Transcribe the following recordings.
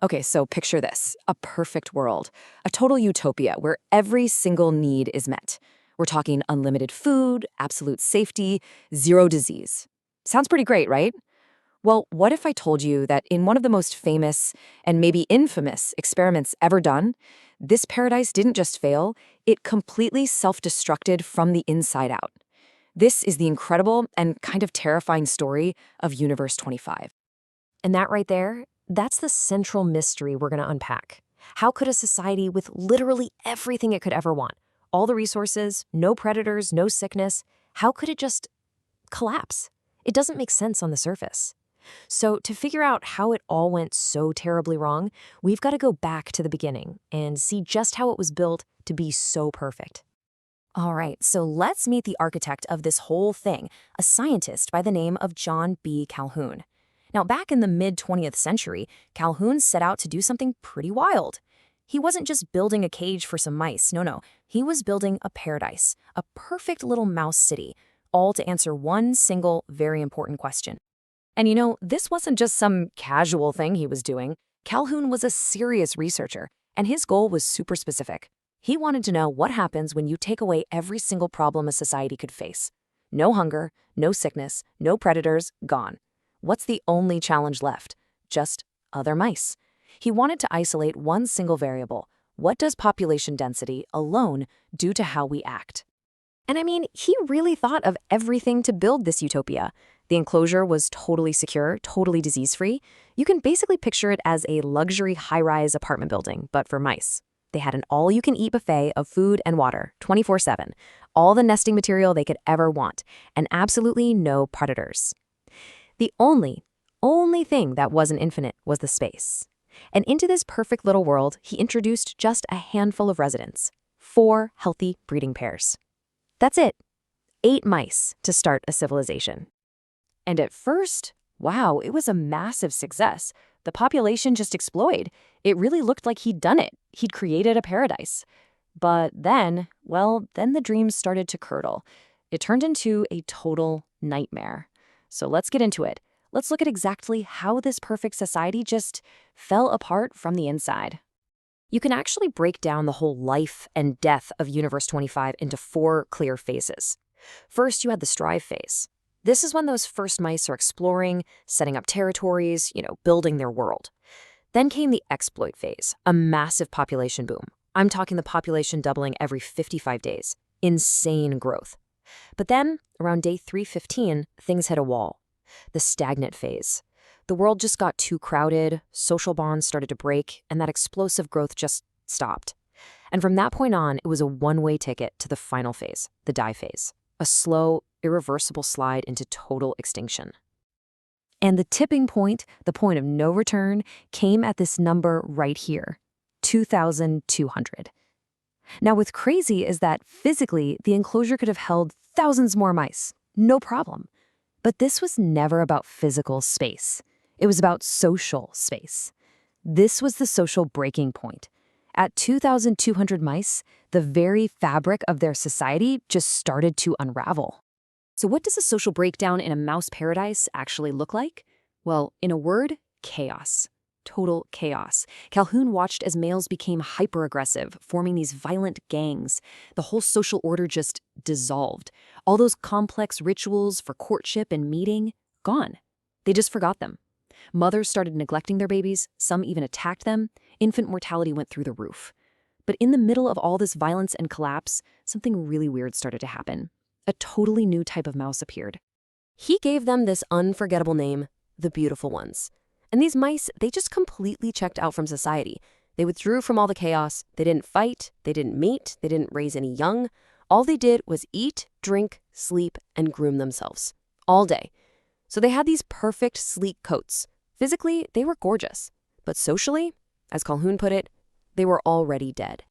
Okay, so picture this, a perfect world, a total utopia where every single need is met. We're talking unlimited food, absolute safety, zero disease. Sounds pretty great, right? Well, what if I told you that in one of the most famous and maybe infamous experiments ever done, this paradise didn't just fail, it completely self-destructed from the inside out. This is the incredible and kind of terrifying story of Universe 25. And that right there, that's the central mystery we're going to unpack. How could a society with literally everything it could ever want, all the resources, no predators, no sickness, how could it just collapse? It doesn't make sense on the surface. So to figure out how it all went so terribly wrong, we've got to go back to the beginning and see just how it was built to be so perfect. All right, so let's meet the architect of this whole thing, a scientist by the name of John B. Calhoun. Now, back in the mid-20th century, Calhoun set out to do something pretty wild. He wasn't just building a cage for some mice, no. He was building a paradise, a perfect little mouse city, all to answer one single, very important question. And this wasn't just some casual thing he was doing. Calhoun was a serious researcher, and his goal was super specific. He wanted to know what happens when you take away every single problem a society could face. No hunger, no sickness, no predators, gone. What's the only challenge left? Just other mice. He wanted to isolate one single variable. What does population density alone do to how we act? And I mean, he really thought of everything to build this utopia. The enclosure was totally secure, totally disease-free. You can basically picture it as a luxury high-rise apartment building, but for mice. They had an all-you-can-eat buffet of food and water, 24/7, all the nesting material they could ever want, and absolutely no predators. The only thing that wasn't infinite was the space. And into this perfect little world, he introduced just a handful of residents, 4 healthy breeding pairs. That's it. 8 mice to start a civilization. And at first, wow, it was a massive success. The population just exploded. It really looked like he'd done it. He'd created a paradise. But then the dreams started to curdle. It turned into a total nightmare. So let's get into it. Let's look at exactly how this perfect society just fell apart from the inside. You can actually break down the whole life and death of Universe 25 into 4 clear phases. First, you had the strive phase. This is when those first mice are exploring, setting up territories, building their world. Then came the exploit phase, a massive population boom. I'm talking the population doubling every 55 days. Insane growth. But then, around day 315, things hit a wall. The stagnant phase. The world just got too crowded, social bonds started to break, and that explosive growth just stopped. And from that point on, it was a one-way ticket to the final phase, the die phase. A slow, irreversible slide into total extinction. And the tipping point, the point of no return, came at this number right here, 2,200. Now, what's crazy is that physically, the enclosure could have held thousands more mice, no problem. But this was never about physical space. It was about social space. This was the social breaking point. At 2,200 mice, the very fabric of their society just started to unravel. So what does a social breakdown in a mouse paradise actually look like? Well, in a word, chaos. Total chaos. Calhoun watched as males became hyper-aggressive, forming these violent gangs. The whole social order just dissolved. All those complex rituals for courtship and meeting, gone. They just forgot them. Mothers started neglecting their babies, some even attacked them. Infant mortality went through the roof. But in the middle of all this violence and collapse, something really weird started to happen. A totally new type of mouse appeared. He gave them this unforgettable name, the beautiful ones. And these mice, they just completely checked out from society. They withdrew from all the chaos. They didn't fight. They didn't mate. They didn't raise any young. All they did was eat, drink, sleep, and groom themselves. All day. So they had these perfect, sleek coats. Physically, they were gorgeous. But socially, as Calhoun put it, they were already dead.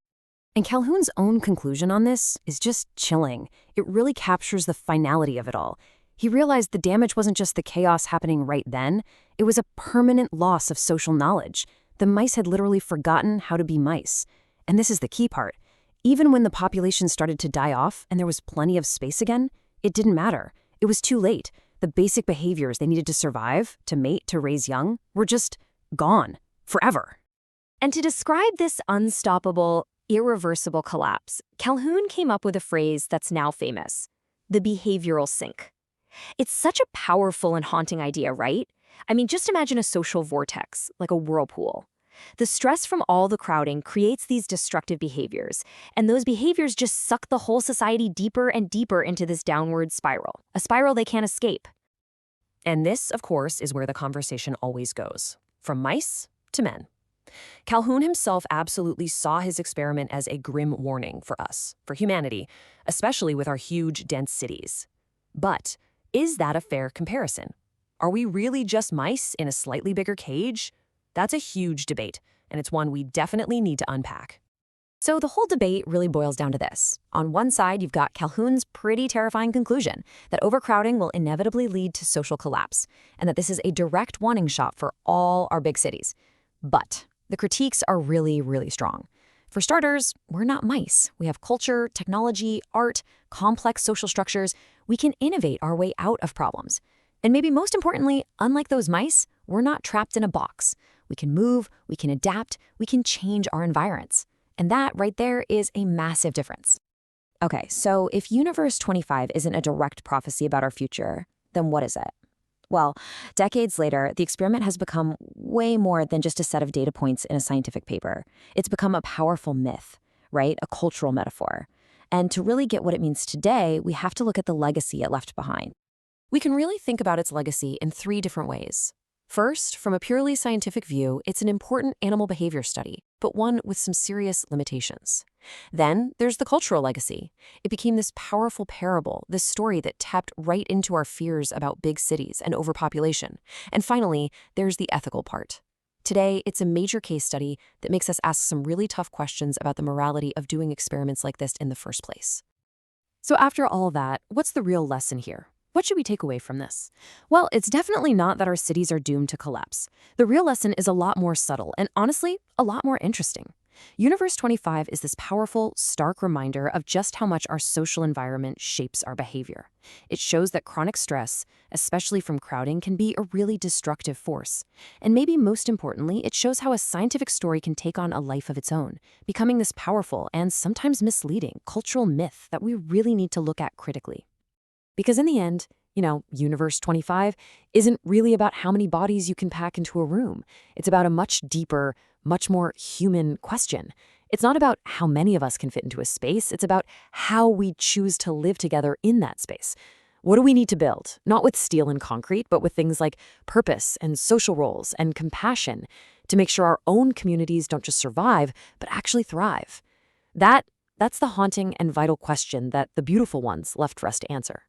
And Calhoun's own conclusion on this is just chilling. It really captures the finality of it all. He realized the damage wasn't just the chaos happening right then, it was a permanent loss of social knowledge. The mice had literally forgotten how to be mice. And this is the key part. Even when the population started to die off and there was plenty of space again, it didn't matter. It was too late. The basic behaviors they needed to survive, to mate, to raise young, were just gone. forever. And to describe this unstoppable, irreversible collapse, Calhoun came up with a phrase that's now famous: the behavioral sink. It's such a powerful and haunting idea, right? I mean, just imagine a social vortex, like a whirlpool. The stress from all the crowding creates these destructive behaviors, and those behaviors just suck the whole society deeper and deeper into this downward spiral, a spiral they can't escape. And this, of course, is where the conversation always goes, from mice to men. Calhoun himself absolutely saw his experiment as a grim warning for us, for humanity, especially with our huge, dense cities. But is that a fair comparison? Are we really just mice in a slightly bigger cage? That's a huge debate, and it's one we definitely need to unpack. So the whole debate really boils down to this. On one side, you've got Calhoun's pretty terrifying conclusion that overcrowding will inevitably lead to social collapse, and that this is a direct warning shot for all our big cities. But the critiques are really, really strong. For starters, we're not mice. We have culture, technology, art, complex social structures. We can innovate our way out of problems. And maybe most importantly, unlike those mice, we're not trapped in a box. We can move, we can adapt, we can change our environments. And that right there is a massive difference. Okay, so if Universe 25 isn't a direct prophecy about our future, then what is it? Well, decades later, the experiment has become way more than just a set of data points in a scientific paper. It's become a powerful myth, right? A cultural metaphor. And to really get what it means today, we have to look at the legacy it left behind. We can really think about its legacy in 3 different ways. First, from a purely scientific view, it's an important animal behavior study, but one with some serious limitations. Then, there's the cultural legacy. It became this powerful parable, this story that tapped right into our fears about big cities and overpopulation. And finally, there's the ethical part. Today, it's a major case study that makes us ask some really tough questions about the morality of doing experiments like this in the first place. So after all that, what's the real lesson here? What should we take away from this? Well, it's definitely not that our cities are doomed to collapse. The real lesson is a lot more subtle and, honestly, a lot more interesting. Universe 25 is this powerful, stark reminder of just how much our social environment shapes our behavior. It shows that chronic stress, especially from crowding, can be a really destructive force. And maybe most importantly, it shows how a scientific story can take on a life of its own, becoming this powerful and sometimes misleading cultural myth that we really need to look at critically. Because in the end, Universe 25 isn't really about how many bodies you can pack into a room. It's about a much deeper, much more human question. It's not about how many of us can fit into a space. It's about how we choose to live together in that space. What do we need to build? Not with steel and concrete, but with things like purpose and social roles and compassion to make sure our own communities don't just survive, but actually thrive. That's the haunting and vital question that the beautiful ones left for us to answer.